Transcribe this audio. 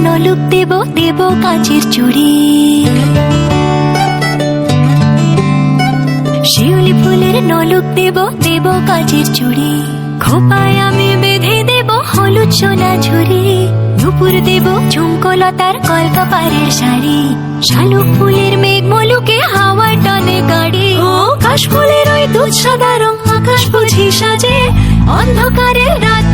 নলুক দেব দেব কাঁচের চুড়ি। শিউলি ফুলের নলুক দেব দেব কাঁচের চুড়ি। খোপায় আমি বেঁধে দেব হলুদ সোনা ঝুড়ি। নুপুর দেব ঝুমকোলতার কলকাপাড়ের শাড়ি। শালুক ফুলের মেঘ মলুকে হাওয়ায় টানে গাড়ি। ও কাশ ফুলের ওই দুধ সাদা রং আকাশ বুঝি সাজে, অন্ধকারের রাত